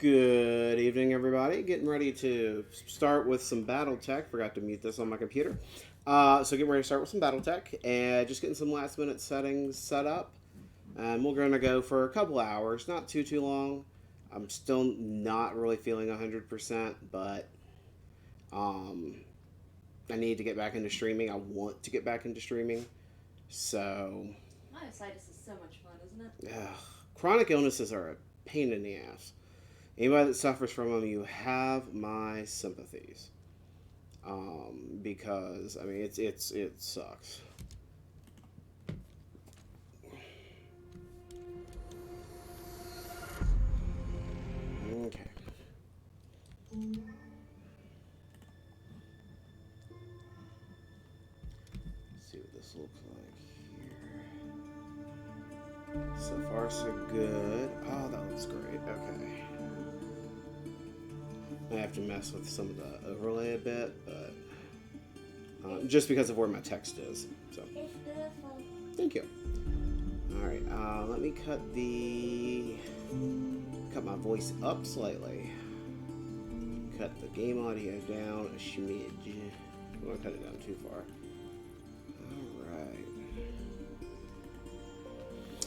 Good evening, everybody. Getting ready to start with some BattleTech. Forgot to mute this on my computer. So getting ready to start with some BattleTech and just getting some last minute settings set up. And we're going to go for a couple hours, not too long. I'm still not really feeling 100%, but I need to get back into streaming. I want to get back into streaming. So... Myositis is so much fun, isn't it? Chronic illnesses are a pain in the ass. Anybody that suffers from them, you have my sympathies. Because I mean, it sucks. Okay. Let's see what this looks like here. So far, so good. Oh, that looks great. Okay. I have to mess with some of the overlay a bit, but just because of where my text is. So, thank you. All right, let me cut my voice up slightly. Cut the game audio down a smidge. I don't want to cut it down too far. All right.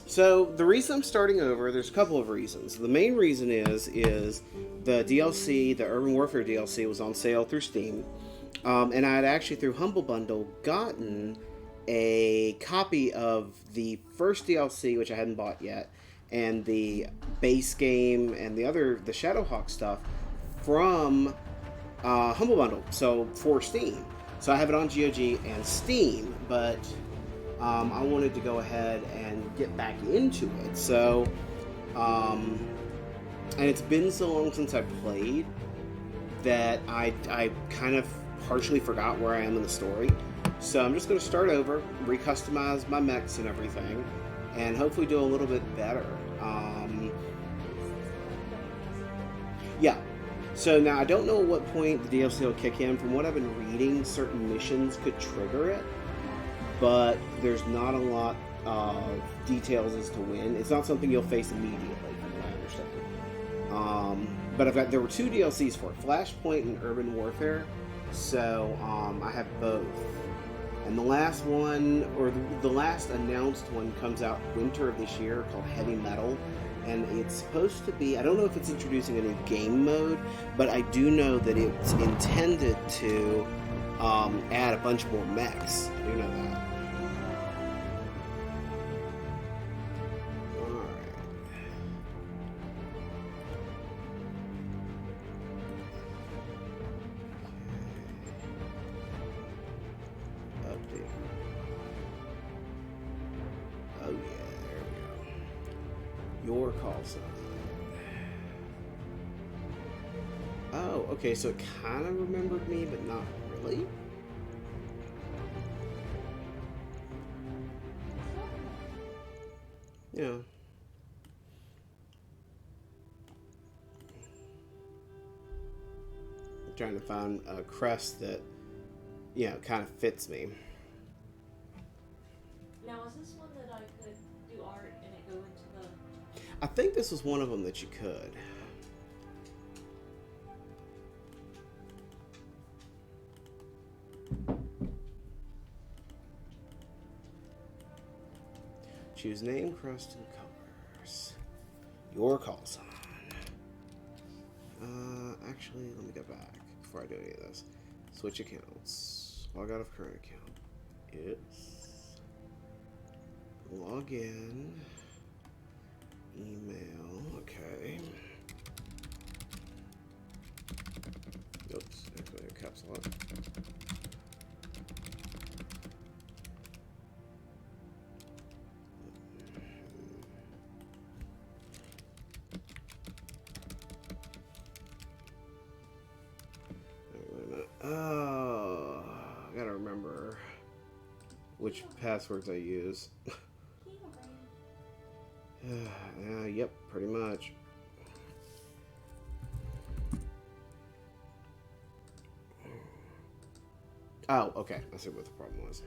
So the reason I'm starting over, there's a couple of reasons. The main reason is the DLC, the Urban Warfare DLC, was on sale through Steam, and I had actually through Humble Bundle gotten a copy of the first DLC, which I hadn't bought yet, and the base game and the Shadowhawk stuff from Humble Bundle. So for Steam, so I have it on GOG and Steam, but I wanted to go ahead and get back into it. So, and it's been so long since I played that I kind of partially forgot where I am in the story. So I'm just going to start over, recustomize my mechs and everything, and hopefully do a little bit better. Yeah. So now I don't know at what point the DLC will kick in. From what I've been reading, certain missions could trigger it, but there's not a lot of details as to when. It's not something you'll face immediately, from what I understand. But there were two DLCs for it, Flashpoint and Urban Warfare, so I have both. And the last one, or the last announced one, comes out winter of this year, called Heavy Metal, and it's supposed to be, I don't know if it's introducing a new game mode, but I do know that it's intended to add a bunch more mechs. I do know that. Your call sign. Oh, okay, so it kind of remembered me, but not really. Yeah. I'm trying to find a crest that, you know, kind of fits me. Now, is this one that I could do art and it go into the... I think this was one of them that you could. Choose name, crest, and colors. Your call sign. Actually, let me go back before I do any of this. Switch accounts. Log out of current account. It's log in. Email. Okay. Oops. Actually, caps lock. Oh, I gotta remember which passwords I use. Yep, pretty much. Oh, okay. I see what the problem was.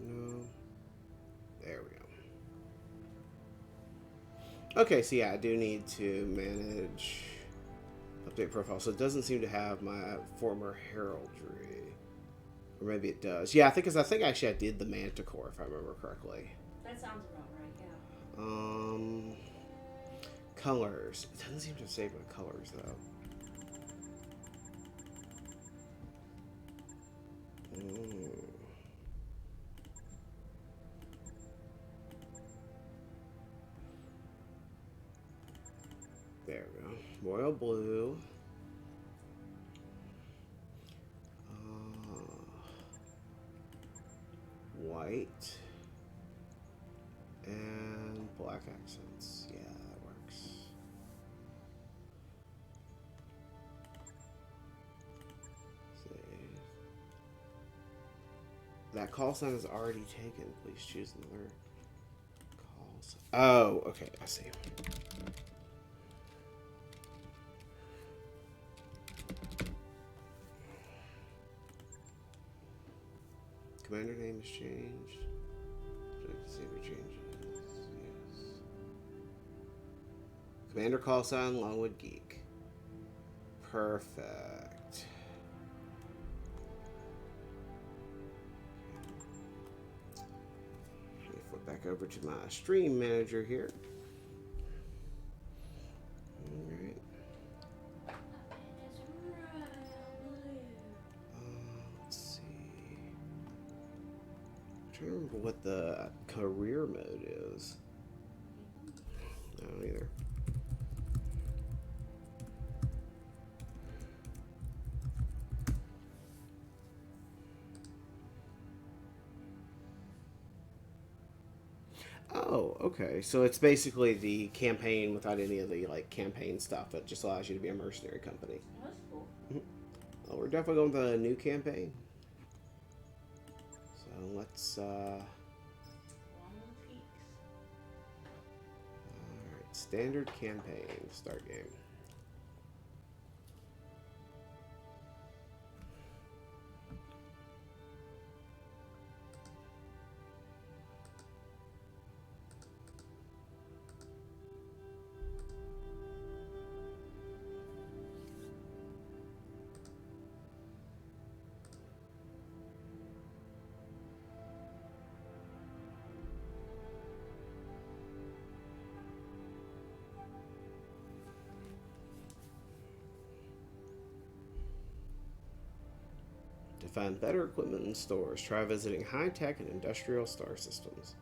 No. There we go. Okay, so yeah, I do need to manage update profile. So it doesn't seem to have my former heraldry. Or maybe it does. Yeah, I think actually I did the Manticore, if I remember correctly. That sounds about right, yeah. Colors. It doesn't seem to save my colors, though. There we go. Royal blue. White. And black accents. Yeah, that works. Save. That call sign is already taken. Please choose another call sign. Oh, okay. I see. Commander name is changed. Would you like to save your changes? Yes. Commander call sign LongwoodGeek. Perfect. Let me flip back over to my stream manager here. Alright. Let's see. I'm trying to remember what the career mode is. I don't either. Oh, okay. So it's basically the campaign without any of the like campaign stuff. It just allows you to be a mercenary company. That's cool. Oh, we're definitely going with a new campaign. So let's Longwood Peaks. alright, standard campaign, start game. To find better equipment in stores, try visiting high-tech and industrial star systems.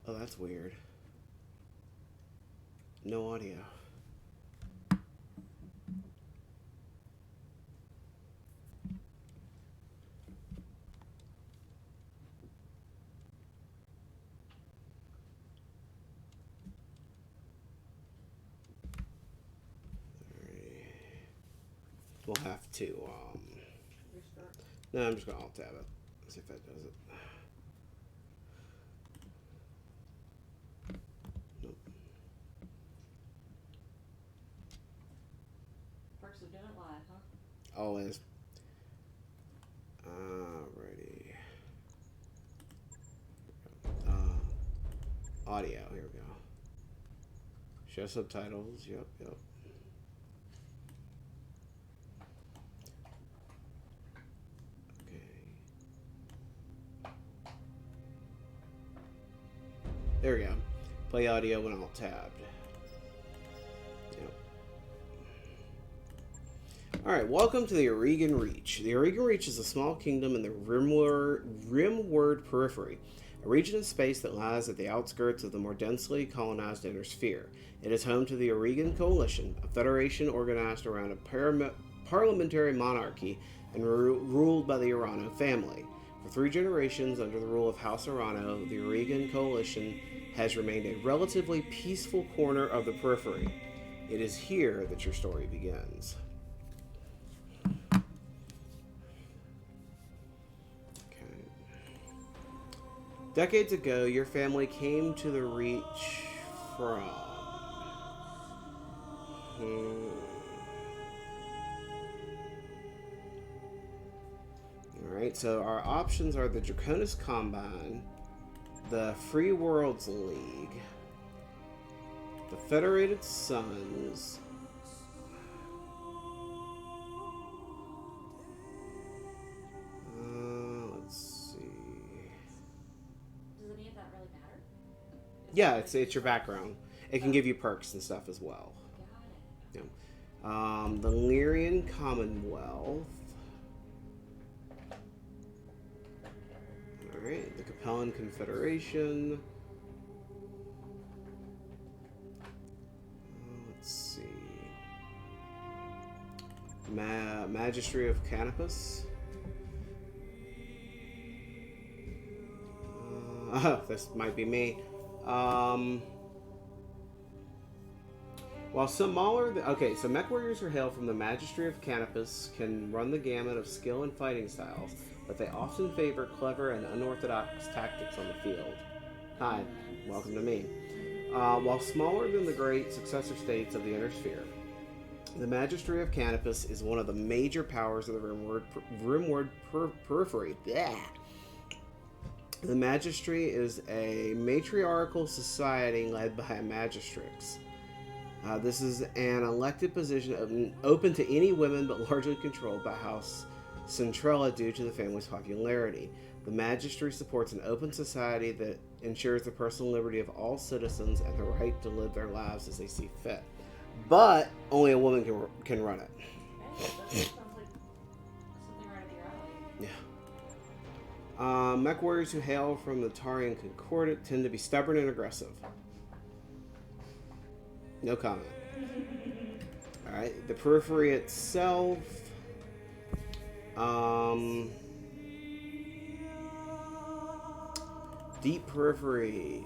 Oh, that's weird. No audio. We'll have to, Restart. no, I'm just gonna alt tab it. See if that does it. Nope. Perks of doing it live, huh? Always. Alrighty. Audio, here we go. Show subtitles, yep. There we go. Play audio when alt tabbed. Yep. Alright, welcome to the Aurigan Reach. The Aurigan Reach is a small kingdom in the Rimward Periphery, a region of space that lies at the outskirts of the more densely colonized Inner Sphere. It is home to the Aurigan Coalition, a federation organized around a parliamentary monarchy and ruled by the Urano family. For 3 generations under the rule of House Urano, the Aurigan Coalition has remained a relatively peaceful corner of the periphery. It is here that your story begins. Okay. Decades ago, your family came to the Reach from... Alright, so our options are the Draconis Combine, the Free Worlds League, the Federated Suns, let's see. Does any of that really matter? Yeah, it's your background. It can give you perks and stuff as well. Got it. Yeah. The Lyrian Commonwealth. Alright, the Capellan Confederation. Let's see. Magistry of Canopus. This might be me. While smaller, okay, so mech warriors who hail from the Magistry of Canopus can run the gamut of skill and fighting styles, but they often favor clever and unorthodox tactics on the field. Hi, welcome to me. While smaller than the great successor states of the Inner Sphere, the Magistry of Canopus is one of the major powers of the Rimward Periphery. Blah. The Magistry is a matriarchal society led by a magistrix. This is an elected position open to any women, but largely controlled by House Centrella due to the family's popularity. The Magistry supports an open society that ensures the personal liberty of all citizens and the right to live their lives as they see fit. But only a woman can run it. Okay, that sounds like something right up your alley. Yeah. Mech warriors who hail from the Tarian Concordat tend to be stubborn and aggressive. No comment. Alright, the Periphery itself. Deep Periphery.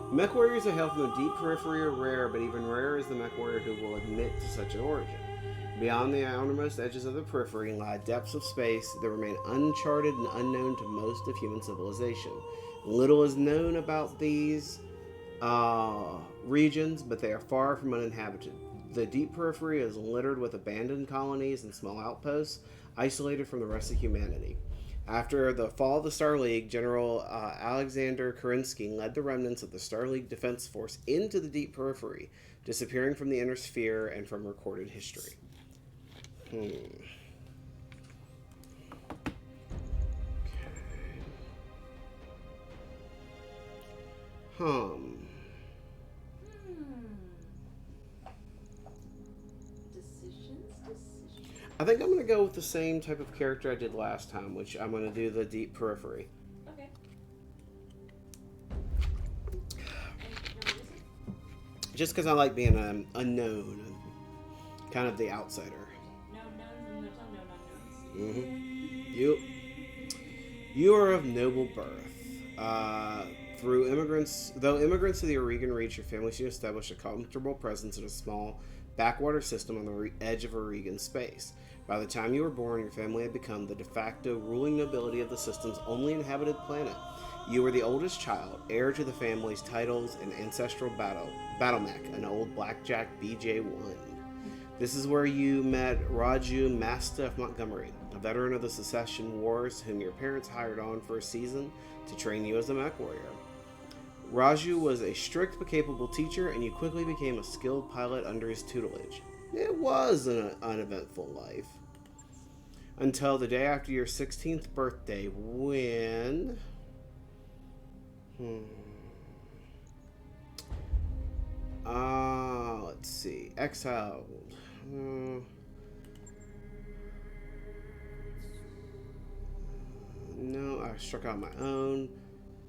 Mech warriors who hail from the Deep Periphery are rare, but even rarer is the mech warrior who will admit to such an origin. Beyond the outermost edges of the Periphery lie depths of space that remain uncharted and unknown to most of human civilization. Little is known about these regions, but they are far from uninhabited. The Deep Periphery is littered with abandoned colonies and small outposts, isolated from the rest of humanity. After the fall of the Star League, General Alexander Kerensky led the remnants of the Star League Defense Force into the Deep Periphery, disappearing from the Inner Sphere and from recorded history. Decisions. I think I'm going to go with the same type of character I did last time, which I'm going to do the Deep Periphery. Okay. And no reason? Just because I like being an unknown, kind of the outsider. No knowns and no unknowns. You are of noble birth. Though immigrants to the Aurigan Reach, your family should establish a comfortable presence in a small backwater system on the edge of Aurigan space. By the time you were born, your family had become the de facto ruling nobility of the system's only inhabited planet. You were the oldest child, heir to the family's titles and ancestral battle mech, an old blackjack BJ-1. This is where you met Raju Masta of Montgomery, a veteran of the Secession Wars whom your parents hired on for a season to train you as a mech warrior. Raju was a strict but capable teacher, and you quickly became a skilled pilot under his tutelage. It was an uneventful life. Until the day after your 16th birthday, when... let's see. Exiled. No, I struck out my own.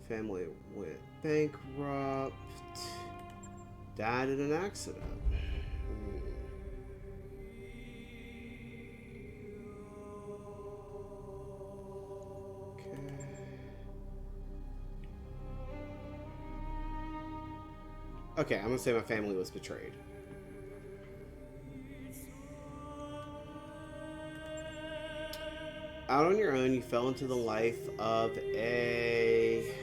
Family went bankrupt. Died in an accident. Okay. Okay, I'm gonna say my family was betrayed. Out on your own, you fell into the life of a...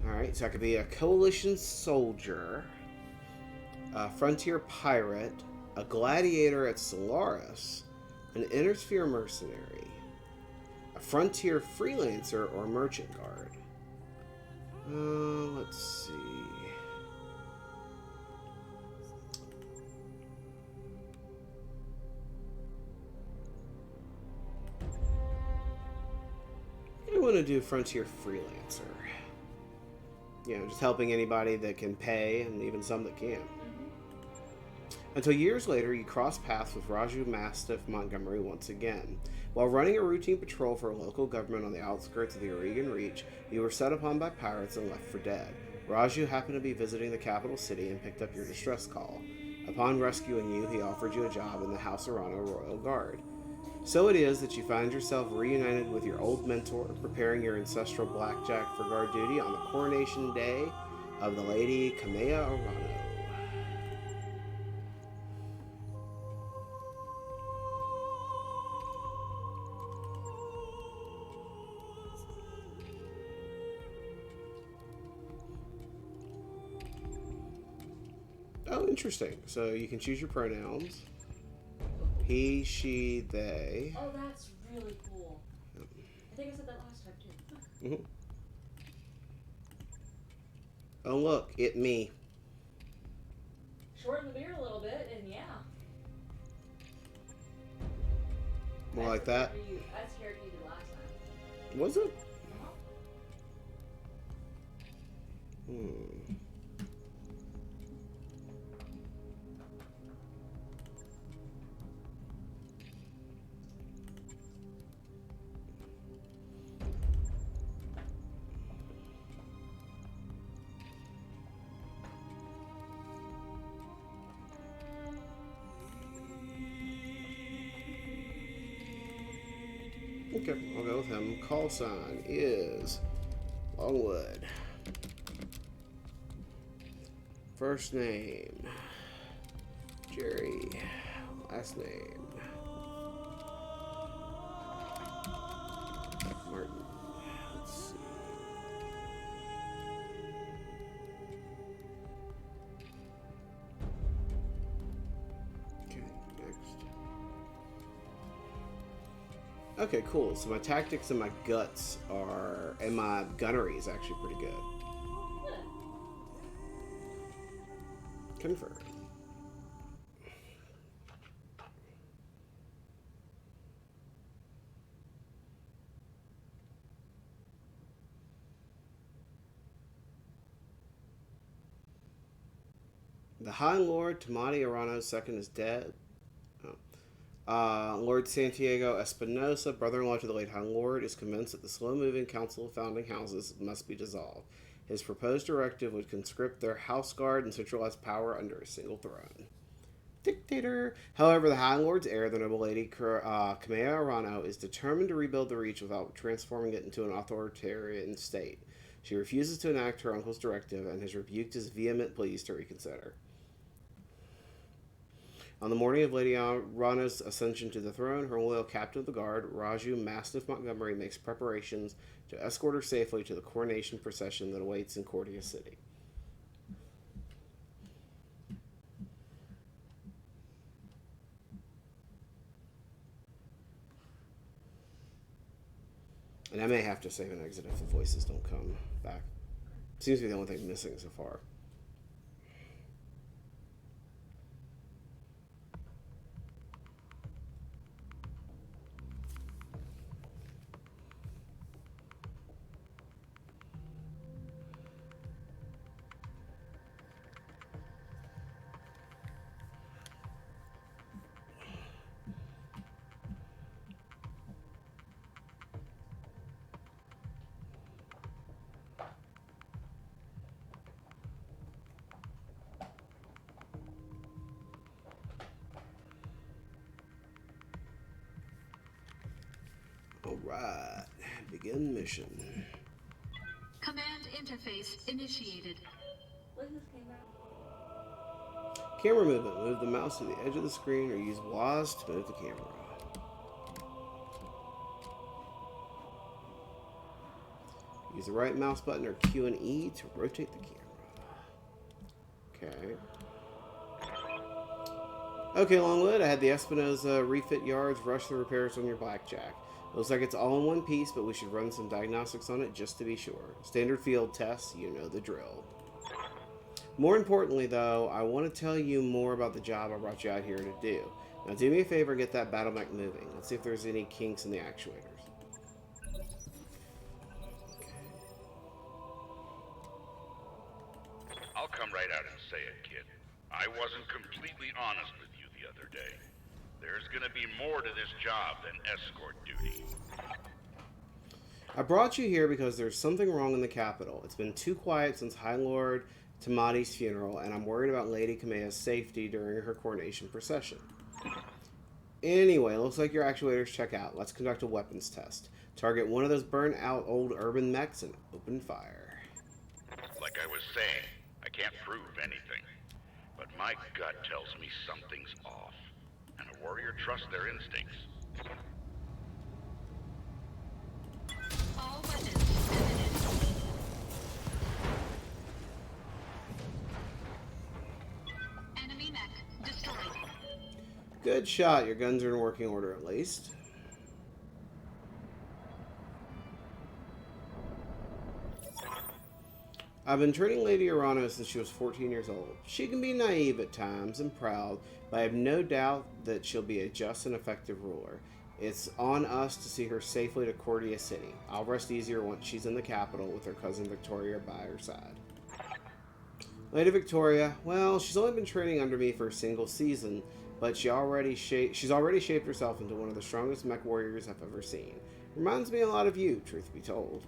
Alright, so I could be a coalition soldier, a frontier pirate, a gladiator at Solaris, an intersphere mercenary, a frontier freelancer, or merchant guard. Let's see. I want to do frontier freelancer. You know, just helping anybody that can pay and even some that can't. Until years later, you cross paths with Raju Mastiff Montgomery once again. While running a routine patrol for a local government on the outskirts of the Aurigan Reach, you were set upon by pirates and left for dead. Raju happened to be visiting the capital city and picked up your distress call. Upon rescuing you, he offered you a job in the House Arano Royal Guard. So it is that you find yourself reunited with your old mentor, preparing your ancestral blackjack for guard duty on the coronation day of the Lady Kamea Arano. Oh, interesting. So you can choose your pronouns. He, she, they. Oh, that's really cool. I think I said that last time too. Mm-hmm. Oh, look, it me. Shorten the beard a little bit, and yeah. More like that. That's the character you did last time. Was it? Uh-huh. Okay, I'll go with him. Call sign is Longwood. First name Gerry. Last name Martin. Let's see. Okay, next. Okay, cool. So my tactics and my guts are, and my gunnery is actually pretty good. Confirm. The High Lord Tamati Arano II is dead. Lord Santiago Espinosa, brother-in-law to the late High Lord, is convinced that the slow-moving Council of Founding Houses must be dissolved. His proposed directive would conscript their house guard and centralize power under a single throne. Dictator. However, the High Lord's heir, the noble lady Kamea Arano, is determined to rebuild the Reach without transforming it into an authoritarian state. She refuses to enact her uncle's directive and has rebuked his vehement pleas to reconsider. On the morning of Lady Arano's ascension to the throne, her loyal captain of the guard, Raju Mastiff Montgomery, makes preparations to escort her safely to the coronation procession that awaits in Cordia City. And I may have to save an exit if the voices don't come back. Seems to be the only thing missing so far. Alright, begin mission. Command Interface initiated. When this came out? Camera movement. Move the mouse to the edge of the screen or use WAS to move the camera. Use the right mouse button or Q and E to rotate the camera. Okay. Okay, Longwood, I had the Espinosa refit yards rush the repairs on your blackjack. Looks like it's all in one piece, but we should run some diagnostics on it just to be sure. Standard field tests, you know the drill. More importantly, though, I want to tell you more about the job I brought you out here to do. Now, do me a favor and get that battle mech moving. Let's see if there's any kinks in the actuators. I'll come right out and say it, kid. I wasn't completely honest with you the other day. There's gonna be more to this job than escort duty. I brought you here because there's something wrong in the capital. It's been too quiet since High Lord Tamati's funeral, and I'm worried about Lady Kamea's safety during her coronation procession. Anyway, looks like your actuators check out. Let's conduct a weapons test. Target one of those burnt out old urban mechs and open fire. Like I was saying, I can't prove anything. But my gut tells me something's off. And a warrior trusts their instincts. All weapons emitted. Enemy mech destroyed. Good shot. Your guns are in working order at least. I've been training Lady Urano since she was 14 years old. She can be naive at times and proud, but I have no doubt that she'll be a just and effective ruler. It's on us to see her safely to Cordia City. I'll rest easier once she's in the capital with her cousin Victoria by her side. Lady Victoria, well, she's only been training under me for a single season, but she's already shaped herself into one of the strongest mech warriors I've ever seen. Reminds me a lot of you, truth be told.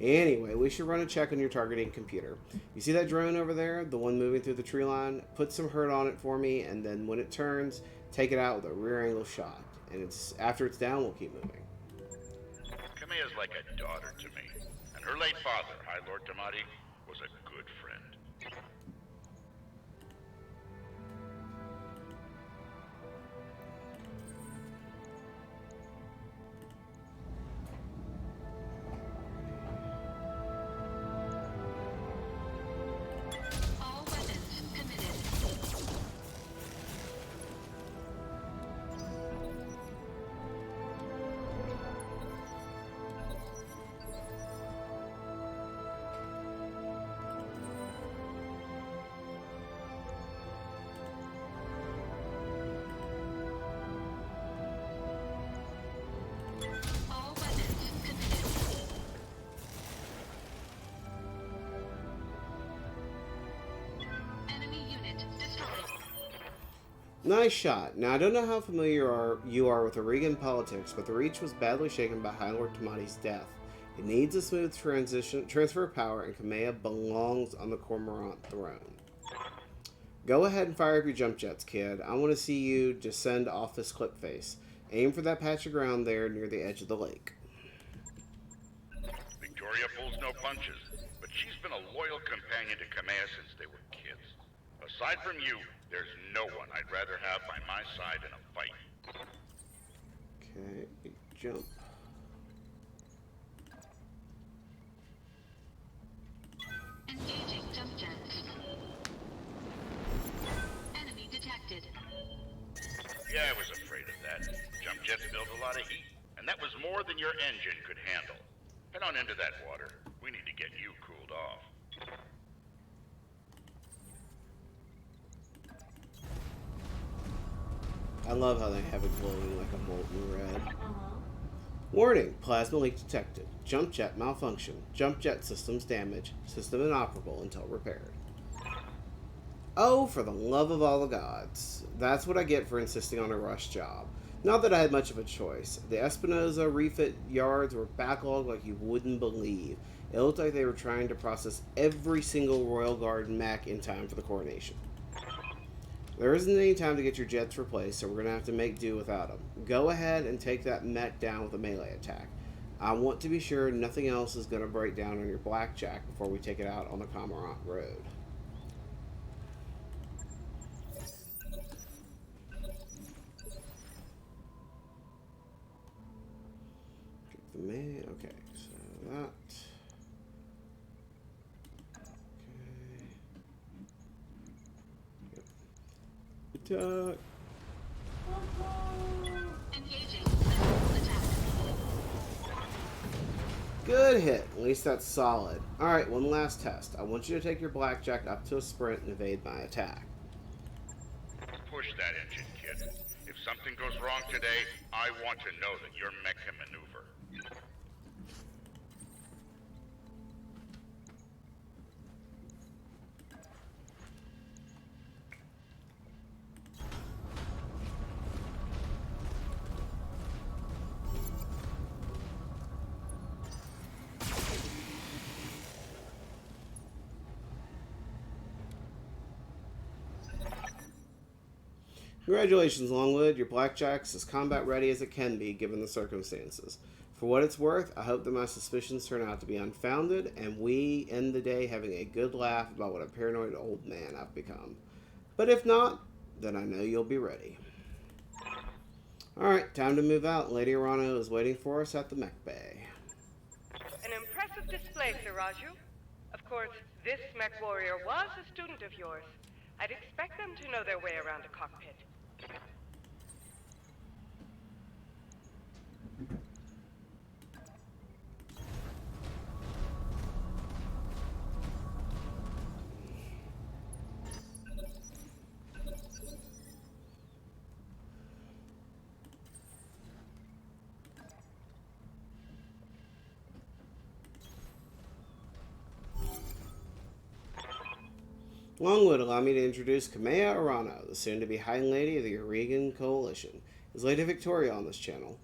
Anyway, we should run a check on your targeting computer. You see that drone over there? The one moving through the tree line? Put some hurt on it for me, and then when it turns, take it out with a rear angle shot. And after it's down, we'll keep moving. Kamea's like a daughter to me. And her late father, High Lord Tamati, was a good friend. All weapons committed. All weapons committed. Enemy unit destroyed. Nice shot. Now, I don't know how familiar you are with Aurigan politics, but the Reach was badly shaken by High Lord Tamati's death. It needs a smooth transfer of power, and Kamea belongs on the Cormorant throne. Go ahead and fire up your jump jets, kid. I want to see you descend off this cliff face. Aim for that patch of ground there near the edge of the lake. Victoria pulls no punches, but she's been a loyal companion to Kamea since they were kids. Aside from you, there's no one I'd rather have by my side in a fight. Okay, jump. Engaging jump jets. Enemy detected. Yeah, I was afraid of that. Jump jets build a lot of heat, and that was more than your engine could handle. Head on into that water. We need to get you cooled off. I love how they have it glowing like a molten red. Uh-huh. Warning, plasma leak detected. Jump jet malfunction. Jump jet systems damaged. System inoperable until repaired. Oh, for the love of all the gods. That's what I get for insisting on a rush job. Not that I had much of a choice. The Espinosa refit yards were backlogged like you wouldn't believe. It looked like they were trying to process every single Royal Guard mech in time for the coronation. There isn't any time to get your jets replaced, so we're going to have to make do without them. Go ahead and take that mech down with a melee attack. I want to be sure nothing else is going to break down on your blackjack before we take it out on the Camarant Road. Get the man. Okay, so that. Okay. Yep. Engaging missile attack. Good hit. At least that's solid. Alright, one last test. I want you to take your blackjack up to a sprint and evade my attack. Push that engine, kid. If something goes wrong today, I want to know that your mech can maneuver. Congratulations, Longwood. Your blackjack's as combat ready as it can be given the circumstances. For what it's worth, I hope that my suspicions turn out to be unfounded and we end the day having a good laugh about what a paranoid old man I've become. But if not, then I know you'll be ready. Alright, time to move out. Lady Arano is waiting for us at the mech bay. An impressive display, Sir Raju. Of course, this mech warrior was a student of yours. I'd expect them to know their way around a cockpit. Longwood, allow me to introduce Kamea Arano, the soon-to-be High Lady of the Aurigan Coalition. Is Lady Victoria on this channel?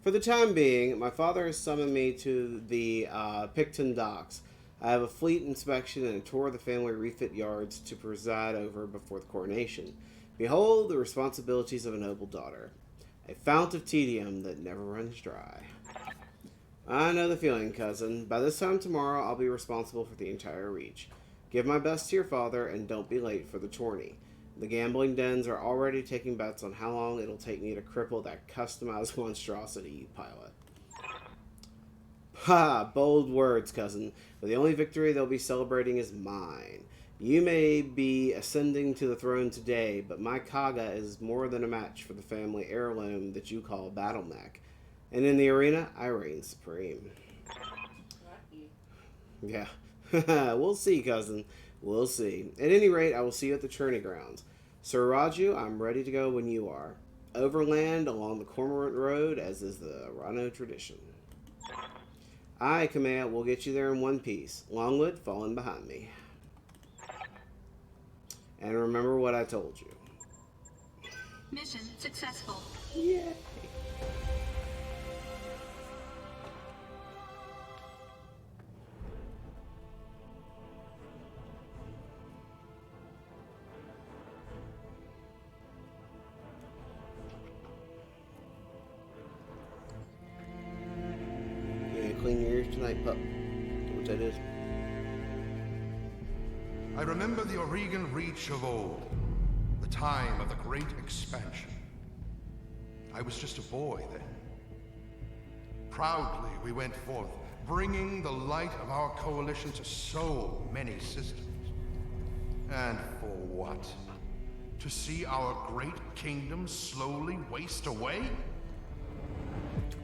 For the time being, my father has summoned me to the Picton docks. I have a fleet inspection and a tour of the family refit yards to preside over before the coronation. Behold the responsibilities of a noble daughter. A fount of tedium that never runs dry. I know the feeling, cousin. By this time tomorrow, I'll be responsible for the entire Reach. Give my best to your father, and don't be late for the tourney. The gambling dens are already taking bets on how long it'll take me to cripple that customized monstrosity you pilot. Ha! Bold words, cousin. But the only victory they'll be celebrating is mine. You may be ascending to the throne today, but my Kaga is more than a match for the family heirloom that you call BattleTech. And in the arena, I reign supreme. Yeah. We'll see, cousin. We'll see. At any rate, I will see you at the tourney grounds. Sir Raju, I'm ready to go when you are. Overland along the Cormorant Road, as is the Rano tradition. Aye, Kamea, we'll get you there in one piece. Longwood, fall in behind me. And remember what I told you. Mission successful. Yay! Clean your ears tonight, pup. What that is? I remember the Aurigan Reach of old, the time of the Great Expansion. I was just a boy then. Proudly we went forth, bringing the light of our coalition to so many systems. And for what? To see our great kingdom slowly waste away?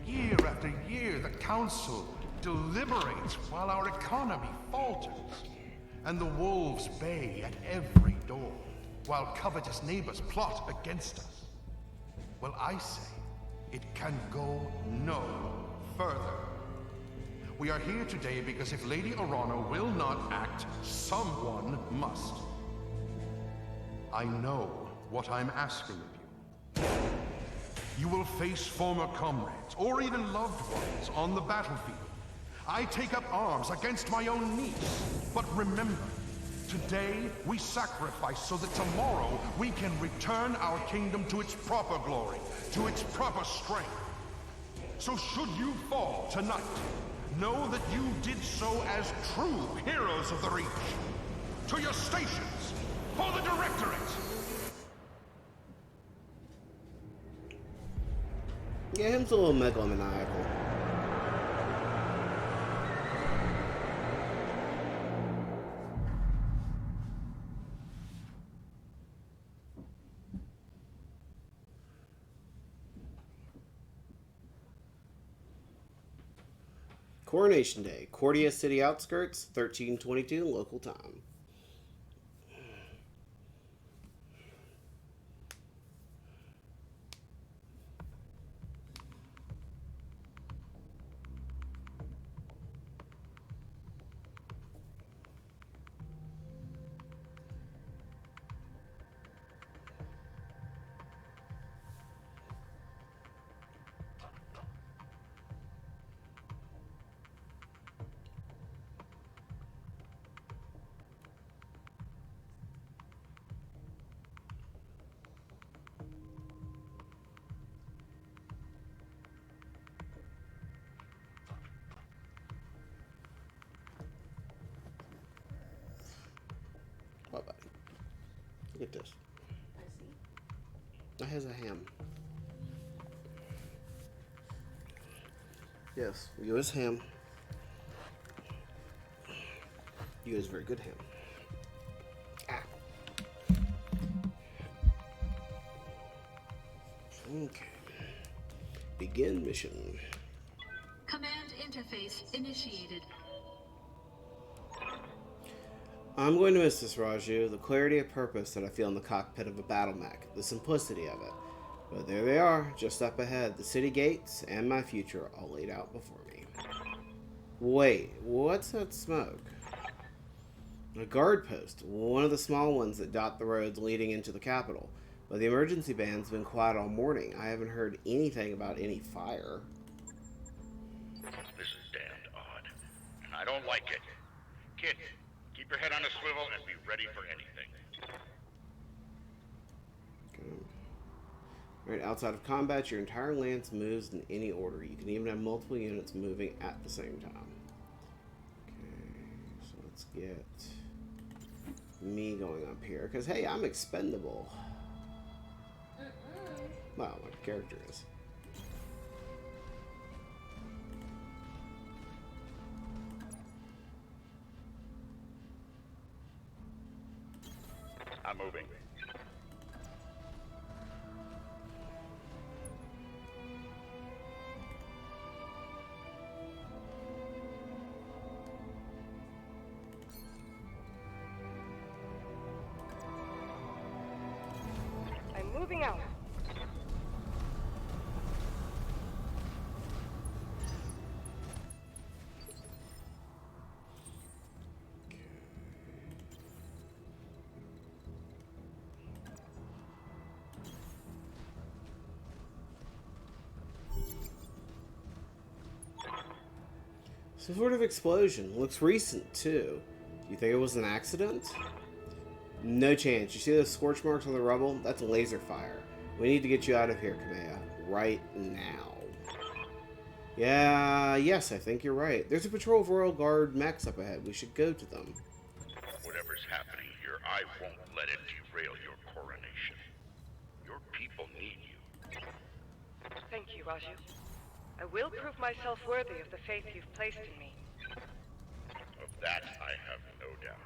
Year after year, the Council deliberates while our economy falters, and the wolves bay at every door, while covetous neighbors plot against us. Well, I say, it can go no further. We are here today because if Lady Arano will not act, someone must. I know what I'm asking of you. You will face former comrades, or even loved ones, on the battlefield. I take up arms against my own niece. But remember, today we sacrifice so that tomorrow we can return our kingdom to its proper glory, to its proper strength. So should you fall tonight, know that you did so as true heroes of the Reach. To your stations, for the Directorate! Yeah, him's a little megalomaniacal. Coronation Day, Cordia City outskirts, 13:22 local time. What, buddy? Look at this. I see. That has a ham. Yes, you is ham. You is very good ham. Ah. Okay. Begin mission. Command interface initiated. I'm going to miss this, Raju. The clarity of purpose that I feel in the cockpit of a battle mech. The simplicity of it. But there they are, just up ahead. The city gates and my future all laid out before me. Wait, what's that smoke? A guard post. One of the small ones that dot the roads leading into the capital. But the emergency band's been quiet all morning. I haven't heard anything about any fire. This is damned odd, and I don't like it. Kid, keep your head on a swivel and be ready for anything. Alright, outside of combat, your entire lance moves in any order. You can even have multiple units moving at the same time. Okay, so let's get me going up here. Because, hey, I'm expendable. Well, my character is. I'm moving. I'm moving out. Some sort of explosion. Looks recent, too. Do you think it was an accident? No chance. You see those scorch marks on the rubble? That's laser fire. We need to get you out of here, Kamea. Right now. Yeah, yes, I think you're right. There's a patrol of Royal Guard mechs up ahead. We should go to them. Whatever's happening here, I won't let it derail your coronation. Your people need you. Thank you, Raju. I will prove myself worthy of the faith you've placed in me. Of that, I have no doubt.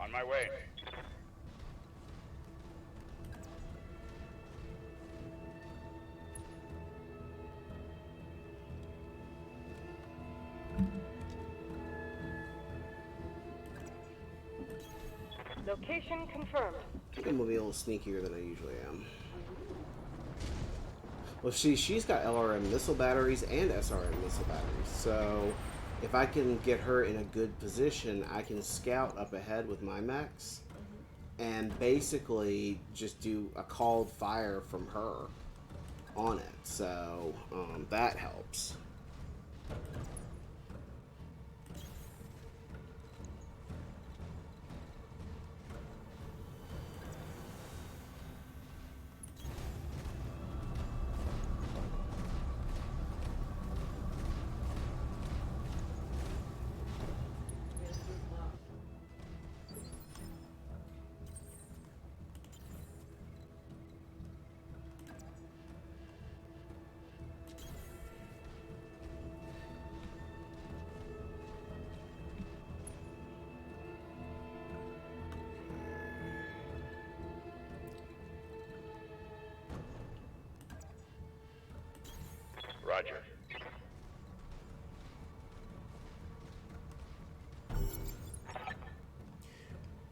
On my way. Location confirmed. I think I'm gonna be a little sneakier than I usually am. Well, she's got LRM missile batteries and SRM missile batteries, so if I can get her in a good position, I can scout up ahead with my mechs and basically just do a called fire from her on it. So that helps. Roger.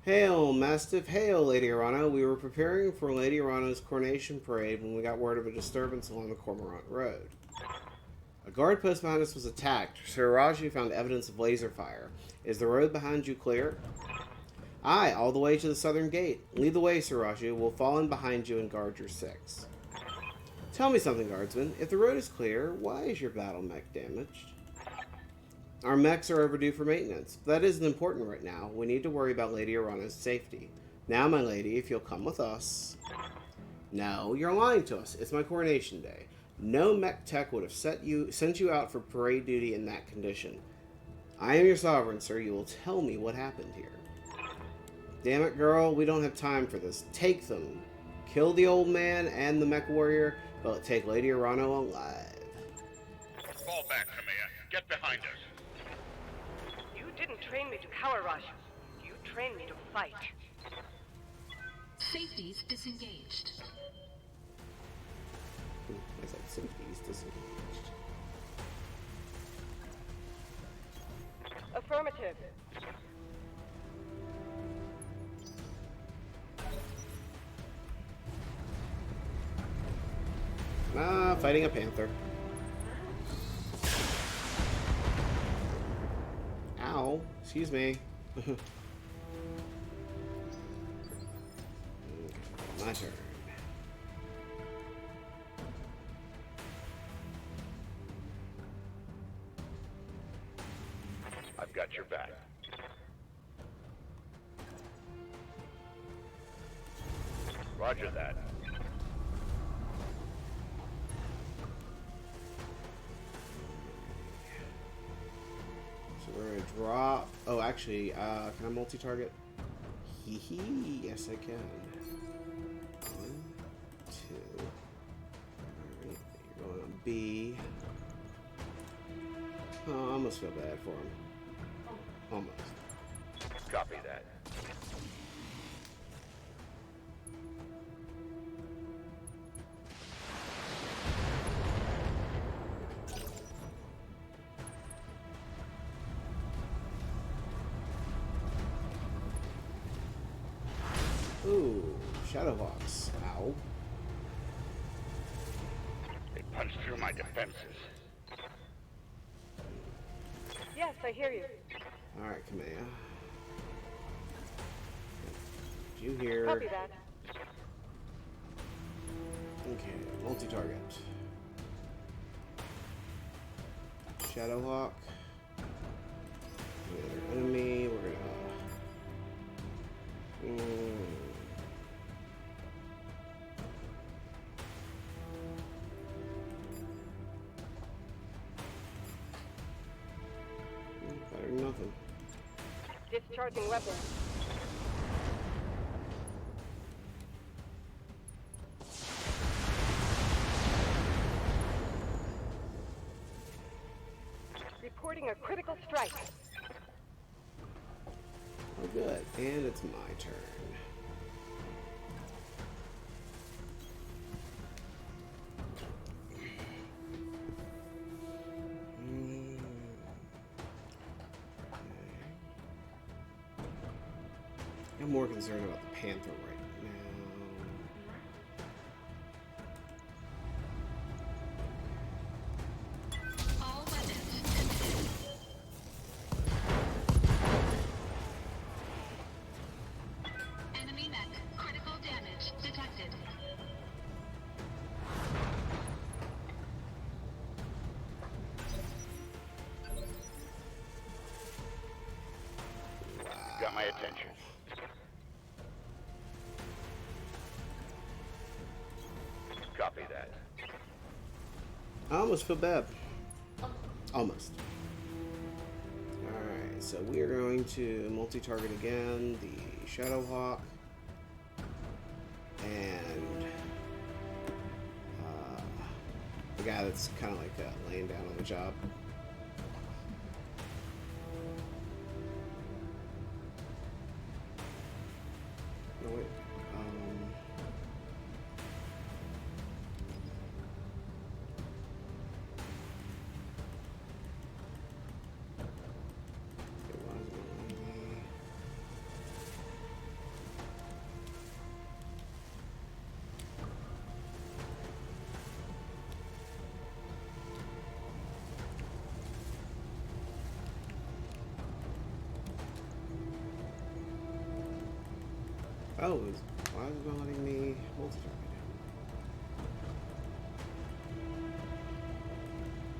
Hail, Mastiff. Hail, Lady Arana. We were preparing for Lady Arana's coronation parade when we got word of a disturbance along the Cormorant Road. A guard post behind us was attacked. Sir Raju found evidence of laser fire. Is the road behind you clear? Aye, all the way to the southern gate. Lead the way, Sir Raju. We'll fall in behind you and guard your six. Tell me something, guardsman. If the road is clear, why is your battle mech damaged? Our mechs are overdue for maintenance. That isn't important right now. We need to worry about Lady Arana's safety. Now, my lady, if you'll come with us. No, you're lying to us. It's my coronation day. No mech tech would have sent you out for parade duty in that condition. I am your sovereign, sir. You will tell me what happened here. Damn it, girl. We don't have time for this. Take them. Kill the old man and the mech warrior, but take Lady Arana alive. Fall back, Kamea. Get behind us. You didn't train me to cower, Raju. You trained me to fight. Safeties disengaged. I said safeties disengaged. Affirmative. Fighting a panther. Ow. Excuse me. Okay, my turn. I've got your back. Roger that. So we're gonna drop. Oh, actually, can I multi-target? Hee hee. Yes, I can. 1, 2. Alright, you're going on B. Oh, I almost feel bad for him. Almost. Copy that. Ooh, Shadowhawks. Ow. They punched through my defenses. Yes, I hear you. Alright, Kamea. Did you hear? Copy that. Okay, multi-target. Shadowhawk. Another enemy. We're gonna. Better than nothing. Discharging weapon. Reporting a critical strike. Oh, good. And it's my turn. I'm more concerned about the Panther right now. All weapons. my attention. Copy that. I almost feel bad. Almost. Alright, so we are going to multi-target again, the Shadowhawk. And the guy that's kind of like laying down on the job. No, wait. Oh, why is it not letting me